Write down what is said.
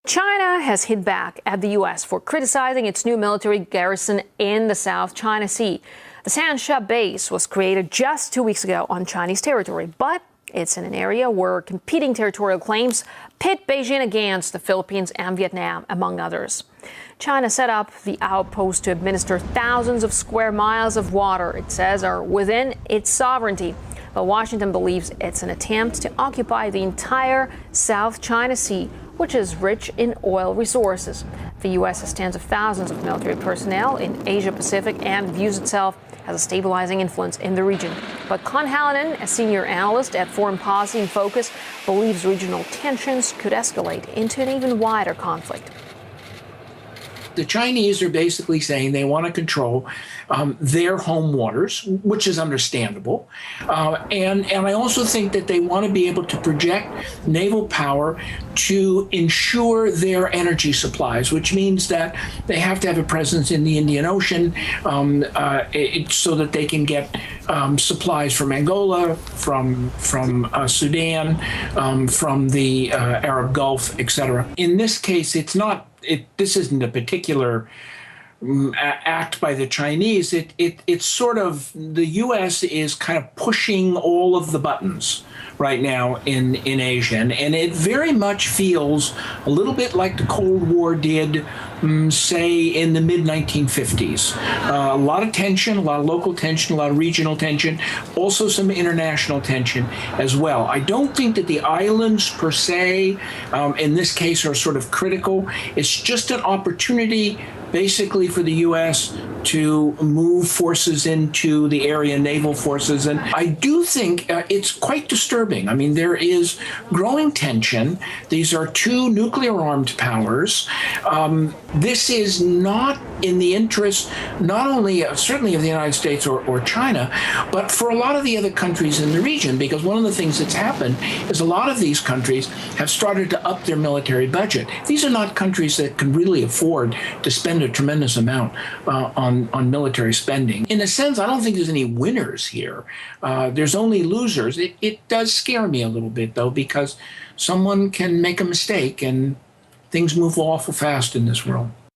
China has hit back at the U.S. for criticizing its new military garrison in the South China Sea. The Sansha base was created just 2 weeks ago on Chinese territory, but it's in an area where competing territorial claims pit Beijing against the Philippines and Vietnam, among others. China set up the outpost to administer thousands of square miles of water it says are within its sovereignty. But Washington believes it's an attempt to occupy the entire South China Sea, which is rich in oil resources. The U.S. has tens of thousands of military personnel in Asia Pacific and views itself as a stabilizing influence in the region. But Con Hallinan, a senior analyst at Foreign Policy in Focus, believes regional tensions could escalate into an even wider conflict. The Chinese are basically saying they want to control their home waters, which is understandable. And I also think that they want to be able to project naval power to ensure their energy supplies, which means that they have to have a presence in the Indian Ocean so that they can get supplies from Angola, from Sudan, from the Arab Gulf, etc. In this case, this isn't a particular act by the Chinese. It's sort of, the U.S. is kind of pushing all of the buttons right now in Asia. And it very much feels a little bit like the Cold War did, say, in the mid-1950s. A lot of tension, a lot of local tension, a lot of regional tension, also some international tension as well. I don't think that the islands per se, in this case, are sort of critical. It's just an opportunity basically for the U.S. to move forces into the area, naval forces. And I do think it's quite disturbing. I mean, there is growing tension. These are two nuclear-armed powers. This is not in the interest, not only certainly of the United States or China, but for a lot of the other countries in the region, because one of the things that's happened is a lot of these countries have started to up their military budget. These are not countries that can really afford to spend a tremendous amount on military spending. In a sense, I don't think there's any winners here. There's only losers. It does scare me a little bit, though, because someone can make a mistake and things move awful fast in this world.